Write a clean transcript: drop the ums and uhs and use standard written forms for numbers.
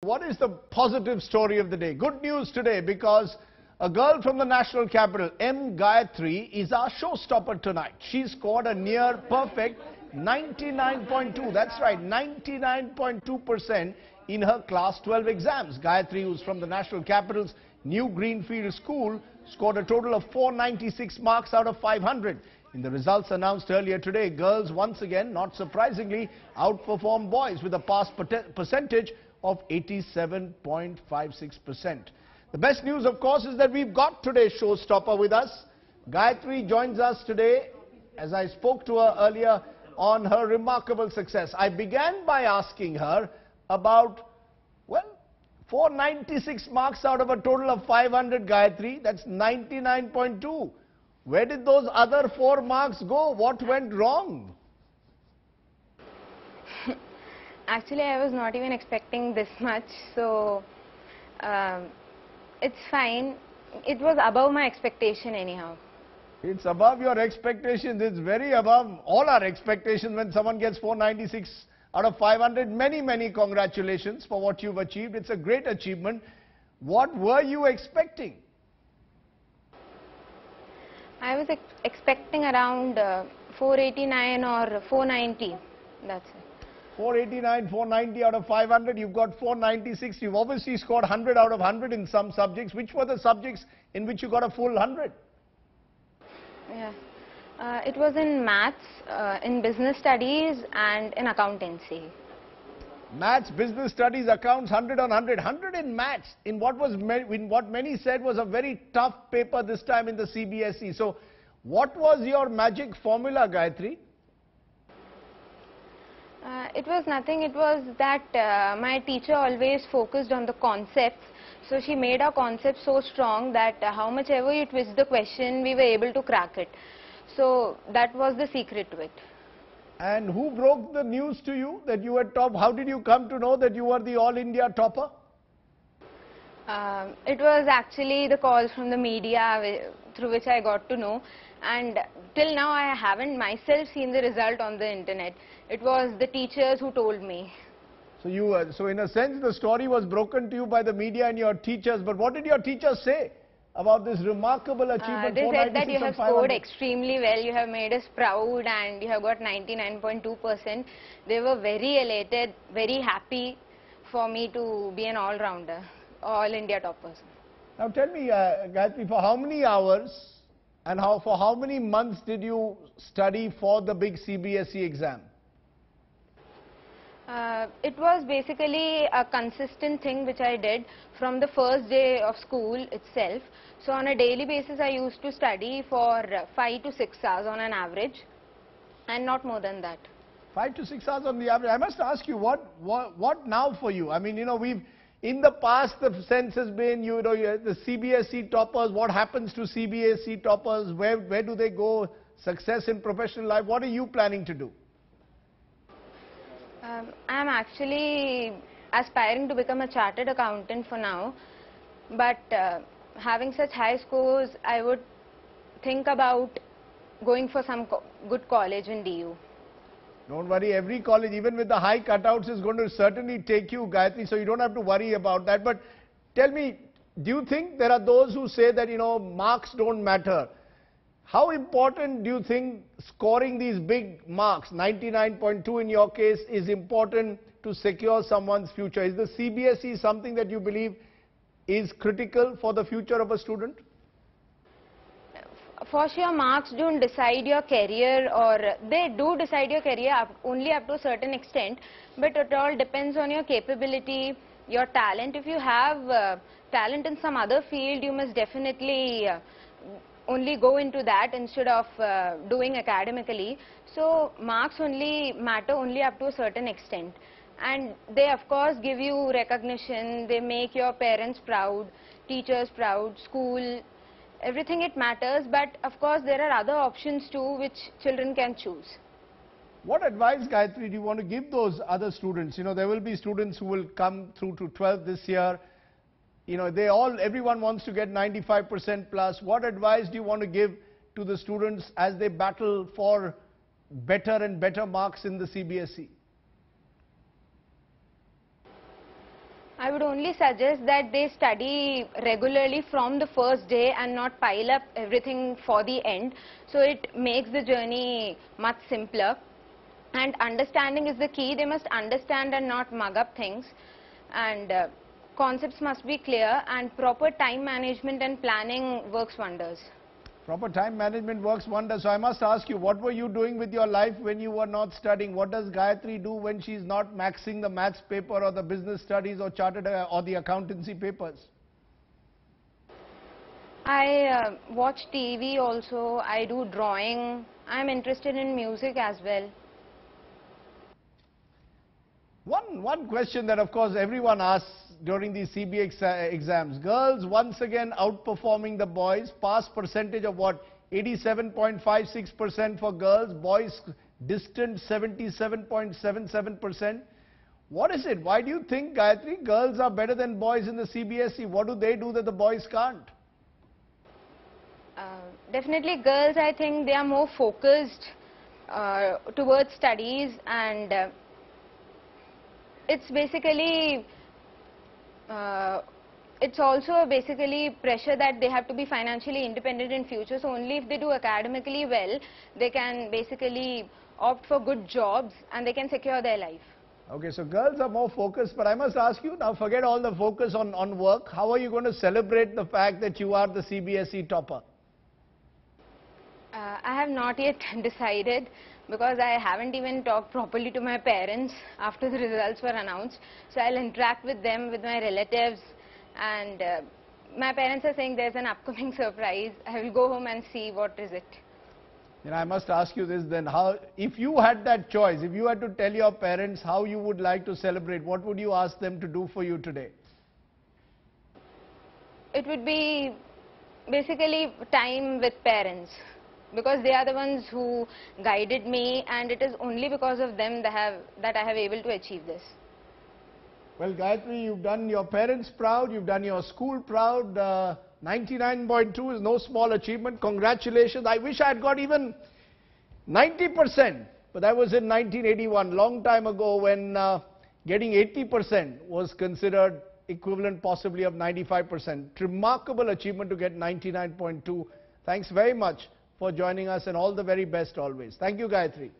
What is the positive story of the day? Good news today because a girl from the national capital, M. Gayatri, is our showstopper tonight. She scored a near perfect 99.2. That's right, 99.2% in her class 12 exams. Gayatri, who's from the national capital's New Greenfield School, scored a total of 496 marks out of 500. In the results announced earlier today, girls once again, not surprisingly, outperformed boys with a pass percentage of 87.56%. The best news, of course, is that we've got today's showstopper with us. Gayatri joins us today, as I spoke to her earlier, on her remarkable success. I began by asking her about, well, 496 marks out of a total of 500, Gayatri. That's 99.2. Where did those other 4 marks go? What went wrong? Actually, I was not even expecting this much, so it's fine. It was above my expectation anyhow. It's above your expectations. It's very above all our expectations when someone gets 496 out of 500. Many, many congratulations for what you've achieved. It's a great achievement. What were you expecting? I was expecting around 489 or 490. That's it. 489, 490 out of 500. You've got 496. You've obviously scored 100 out of 100 in some subjects. Which were the subjects in which you got a full 100? Yeah. It was in maths, in business studies and in accountancy. Maths, business studies, accounts, 100 on 100. 100 in maths, in what many said was a very tough paper this time in the CBSE. So, what was your magic formula, Gayatri? It was nothing. It was that my teacher always focused on the concepts. So she made our concepts so strong that how much ever you twist the question, we were able to crack it. So that was the secret to it. And who broke the news to you that you were top? How did you come to know that you were the All India topper? It was actually the calls from the media through which I got to know. And till now I haven't myself seen the result on the internet. It was the teachers who told me. So so in a sense the story was broken to you by the media and your teachers. But what did your teachers say about this remarkable achievement? They said that you have scored extremely well, you have made us proud and you have got 99.2%. They were very elated, very happy for me to be an all-rounder, all India toppers. Now tell me, Gayatri, for how many hours and for how many months did you study for the big CBSE exam? It was basically a consistent thing which I did from the first day of school itself. So on a daily basis I used to study for 5 to 6 hours on an average and not more than that. 5 to 6 hours on the average. I must ask you, what now for you? I mean, you know, in the past the sense has been, you know, the CBSE toppers, what happens to CBSE toppers, where do they go, success in professional life, what are you planning to do? I am actually aspiring to become a chartered accountant for now, but having such high scores, I would think about going for some good college in DU. Don't worry, every college, even with the high cutouts, is going to certainly take you, Gayatri, so you don't have to worry about that. But tell me, do you think there are those who say that, you know, marks don't matter? How important do you think scoring these big marks, 99.2 in your case, is important to secure someone's future? Is the CBSE something that you believe is critical for the future of a student? For sure, marks don't decide your career, or they do decide your career only up to a certain extent, but it all depends on your capability, your talent. If you have talent in some other field, you must definitely only go into that instead of doing academically. So marks only matter only up to a certain extent, and they of course give you recognition, they make your parents proud, teachers proud, school, everything it matters. But of course there are other options too which children can choose. What advice, Gayatri, do you want to give those other students? You know, there will be students who will come through to 12th this year. You know, everyone wants to get 95% plus. What advice do you want to give to the students as they battle for better and better marks in the CBSE? I would only suggest that they study regularly from the first day and not pile up everything for the end. So it makes the journey much simpler. And understanding is the key. They must understand and not mug up things. And concepts must be clear, and proper time management and planning works wonders. Proper time management works wonders. So I must ask you, what were you doing with your life when you were not studying? What does Gayatri do when she's not maxing the maths paper or the business studies or chartered or the accountancy papers? I watch TV also. I do drawing. I'm interested in music as well. One question that of course everyone asks during these CBSE exams. Girls once again outperforming the boys. Pass percentage of what? 87.56% for girls. Boys distant 77.77%. What is it? Why do you think, Gayatri, girls are better than boys in the CBSE? What do they do that the boys can't? Definitely girls, I think they are more focused towards studies, and it's basically it's also basically pressure that they have to be financially independent in future. So only if they do academically well, they can basically opt for good jobs and they can secure their life. Okay, so girls are more focused, but I must ask you, now forget all the focus on work. How are you going to celebrate the fact that you are the CBSE topper? I have not yet decided, because I haven't even talked properly to my parents after the results were announced. So I'll interact with them, with my relatives, and my parents are saying there's an upcoming surprise. I will go home and see what is it. You know, I must ask you this then, how, if you had that choice, if you had to tell your parents how you would like to celebrate, what would you ask them to do for you today? It would be basically time with parents, because they are the ones who guided me, and it is only because of them that I have able to achieve this. Well, Gayatri, you've done your parents proud, you've done your school proud. 99.2 is no small achievement. Congratulations. I wish I had got even 90%, but that was in 1981, long time ago, when getting 80% was considered equivalent possibly of 95%. Remarkable achievement to get 99.2. Thanks very much for joining us, and all the very best always. Thank you, Gayatri.